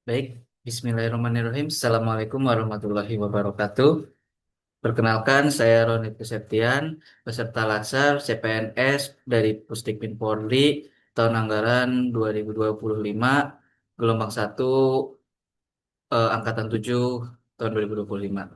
Baik, Bismillahirrahmanirrahim. Assalamualaikum warahmatullahi wabarakatuh. Perkenalkan, saya Roni Septian, peserta Latsar CPNS dari Pusdikmin Polri tahun anggaran 2025, gelombang 1, angkatan 7 tahun 2025.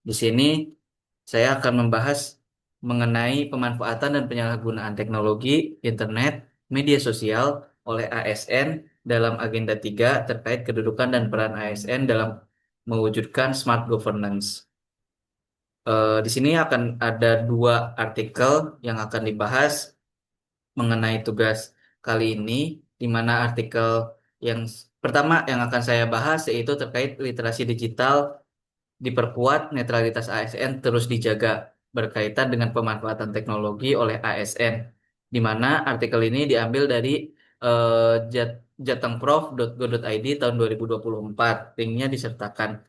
Di sini saya akan membahas mengenai pemanfaatan dan penyalahgunaan teknologi, internet, media sosial oleh ASN dalam agenda 3 terkait kedudukan dan peran ASN dalam mewujudkan smart governance. Di sini akan ada dua artikel yang akan dibahas mengenai tugas kali ini, di mana artikel yang pertama yang akan saya bahas yaitu terkait literasi digital diperkuat, netralitas ASN terus dijaga berkaitan dengan pemanfaatan teknologi oleh ASN, di mana artikel ini diambil dari jatengprof.go.id tahun 2024. Linknya disertakan.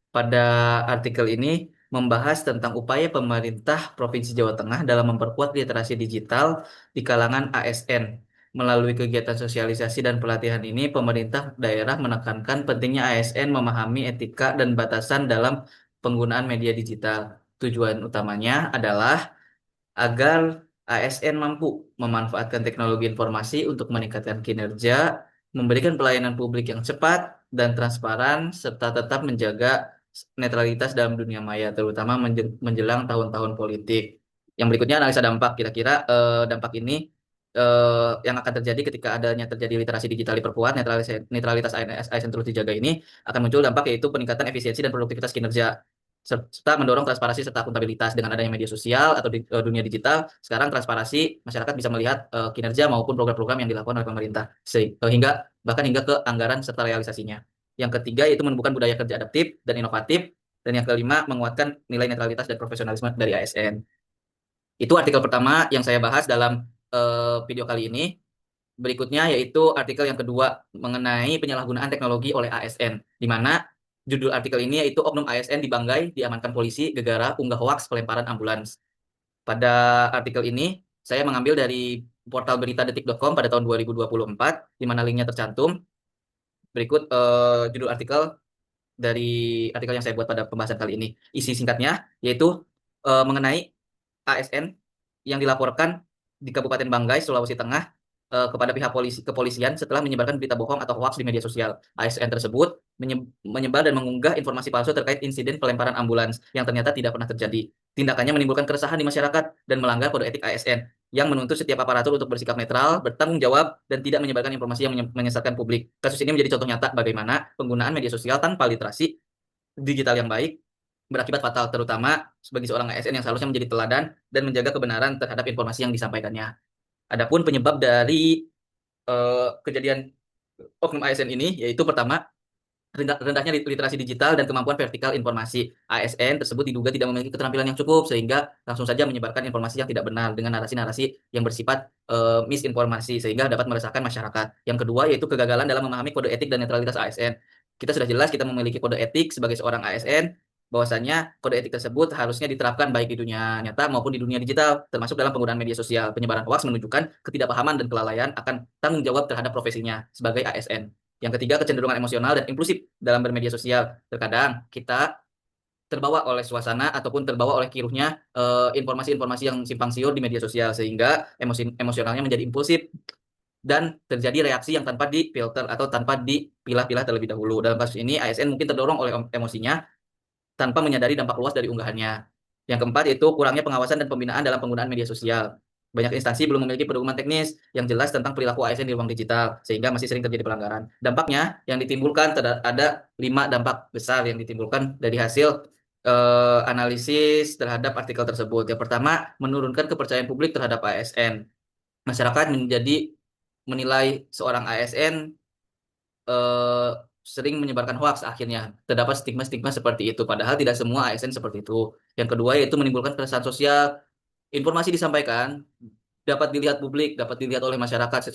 Pada artikel ini membahas tentang upaya pemerintah Provinsi Jawa Tengah dalam memperkuat literasi digital di kalangan ASN. Melalui kegiatan sosialisasi dan pelatihan ini, pemerintah daerah menekankan pentingnya ASN memahami etika dan batasan dalam penggunaan media digital. Tujuan utamanya adalah agar ASN mampu memanfaatkan teknologi informasi untuk meningkatkan kinerja, memberikan pelayanan publik yang cepat dan transparan, serta tetap menjaga netralitas dalam dunia maya, terutama menjelang tahun-tahun politik. Yang berikutnya analisa dampak. Kira-kira dampak ini yang akan terjadi ketika terjadi literasi digital diperkuat, netralitas ASN terus dijaga ini, akan muncul dampak yaitu peningkatan efisiensi dan produktivitas kinerja serta mendorong transparansi serta akuntabilitas. Dengan adanya media sosial atau dunia digital, sekarang transparansi masyarakat bisa melihat kinerja maupun program-program yang dilakukan oleh pemerintah hingga bahkan hingga ke anggaran serta realisasinya. Yang ketiga yaitu menumbuhkan budaya kerja adaptif dan inovatif, dan yang kelima menguatkan nilai netralitas dan profesionalisme dari ASN. Itu artikel pertama yang saya bahas dalam video kali ini. Berikutnya yaitu artikel yang kedua mengenai penyalahgunaan teknologi oleh ASN, di mana judul artikel ini yaitu Oknum ASN di Banggai diamankan polisi gegara unggah hoaks pelemparan ambulans. Pada artikel ini saya mengambil dari portal beritadetik.com pada tahun 2024, di mana linknya tercantum. Berikut judul artikel dari artikel yang saya buat pada pembahasan kali ini. Isi singkatnya yaitu mengenai ASN yang dilaporkan di Kabupaten Banggai, Sulawesi Tengah kepada pihak kepolisian setelah menyebarkan berita bohong atau hoaks di media sosial. ASN tersebut menyebar dan mengunggah informasi palsu terkait insiden pelemparan ambulans yang ternyata tidak pernah terjadi. Tindakannya menimbulkan keresahan di masyarakat dan melanggar kode etik ASN yang menuntut setiap aparatur untuk bersikap netral, bertanggung jawab, dan tidak menyebarkan informasi yang menyesatkan publik. Kasus ini menjadi contoh nyata bagaimana penggunaan media sosial tanpa literasi digital yang baik berakibat fatal, terutama bagi seorang ASN yang seharusnya menjadi teladan dan menjaga kebenaran terhadap informasi yang disampaikannya. Adapun penyebab dari kejadian oknum ASN ini yaitu pertama, rendahnya literasi digital dan kemampuan vertikal informasi. ASN tersebut diduga tidak memiliki keterampilan yang cukup sehingga langsung saja menyebarkan informasi yang tidak benar dengan narasi-narasi yang bersifat misinformasi sehingga dapat meresahkan masyarakat. Yang kedua yaitu kegagalan dalam memahami kode etik dan netralitas ASN. Kita sudah jelas kita memiliki kode etik sebagai seorang ASN, bahwasanya kode etik tersebut harusnya diterapkan baik di dunia nyata maupun di dunia digital, termasuk dalam penggunaan media sosial. Penyebaran hoaks menunjukkan ketidakpahaman dan kelalaian akan tanggung jawab terhadap profesinya sebagai ASN. Yang ketiga, kecenderungan emosional dan impulsif dalam bermedia sosial. Terkadang kita terbawa oleh suasana ataupun terbawa oleh kiruhnya informasi-informasi yang simpang siur di media sosial sehingga emosionalnya menjadi impulsif dan terjadi reaksi yang tanpa difilter atau tanpa dipilah-pilah terlebih dahulu. Dalam kasus ini ASN mungkin terdorong oleh emosinya tanpa menyadari dampak luas dari unggahannya. Yang keempat yaitu kurangnya pengawasan dan pembinaan dalam penggunaan media sosial. Banyak instansi belum memiliki pedoman teknis yang jelas tentang perilaku ASN di ruang digital, sehingga masih sering terjadi pelanggaran. Dampaknya yang ditimbulkan ada 5 dampak besar yang ditimbulkan dari hasil analisis terhadap artikel tersebut. Yang pertama, menurunkan kepercayaan publik terhadap ASN. Masyarakat menjadi menilai seorang ASN eh, sering menyebarkan hoaks, akhirnya terdapat stigma-stigma seperti itu padahal tidak semua ASN seperti itu. Yang kedua yaitu menimbulkan keresahan sosial. Informasi disampaikan dapat dilihat publik, dapat dilihat oleh masyarakat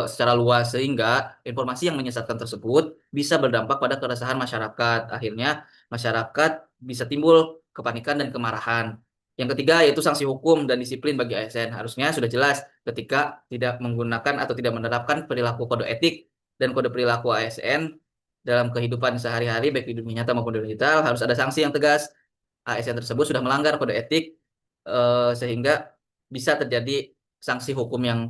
secara luas sehingga informasi yang menyesatkan tersebut bisa berdampak pada keresahan masyarakat. Akhirnya masyarakat bisa timbul kepanikan dan kemarahan. Yang ketiga yaitu sanksi hukum dan disiplin bagi ASN. Harusnya sudah jelas ketika tidak menggunakan atau tidak menerapkan perilaku kode etik dan kode perilaku ASN dalam kehidupan sehari-hari, baik di dunia nyata maupun di dunia digital, harus ada sanksi yang tegas. ASN tersebut sudah melanggar kode etik, sehingga bisa terjadi sanksi hukum yang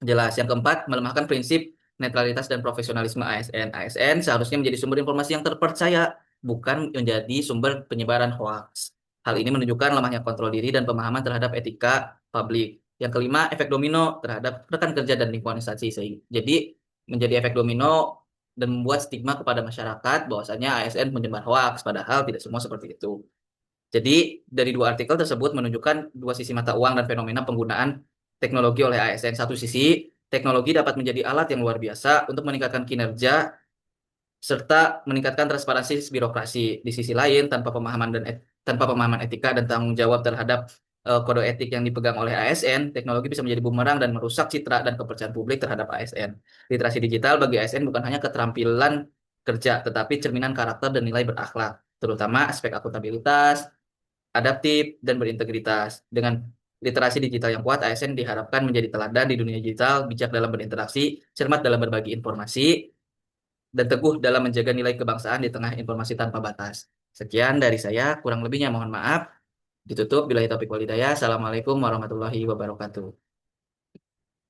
jelas. Yang keempat, melemahkan prinsip netralitas dan profesionalisme ASN. ASN seharusnya menjadi sumber informasi yang terpercaya, bukan menjadi sumber penyebaran hoaks. Hal ini menunjukkan lemahnya kontrol diri dan pemahaman terhadap etika publik. Yang kelima, efek domino terhadap rekan kerja dan lingkungan instansi. Jadi menjadi efek domino dan membuat stigma kepada masyarakat bahwasanya ASN menyebar hoaks, padahal tidak semua seperti itu. Jadi dari dua artikel tersebut menunjukkan dua sisi mata uang dan fenomena penggunaan teknologi oleh ASN. Satu sisi, teknologi dapat menjadi alat yang luar biasa untuk meningkatkan kinerja serta meningkatkan transparansi birokrasi. Di sisi lain, tanpa pemahaman etika dan tanggung jawab terhadap kode etik yang dipegang oleh ASN, teknologi bisa menjadi bumerang dan merusak citra dan kepercayaan publik terhadap ASN. Literasi digital bagi ASN bukan hanya keterampilan kerja, tetapi cerminan karakter dan nilai berakhlak, terutama aspek akuntabilitas, adaptif, dan berintegritas. Dengan literasi digital yang kuat, ASN diharapkan menjadi teladan di dunia digital, bijak dalam berinteraksi, cermat dalam berbagi informasi, dan teguh dalam menjaga nilai kebangsaan di tengah informasi tanpa batas. Sekian dari saya, kurang lebihnya mohon maaf. Ditutup bila taufiq wal hidayah. Assalamualaikum warahmatullahi wabarakatuh.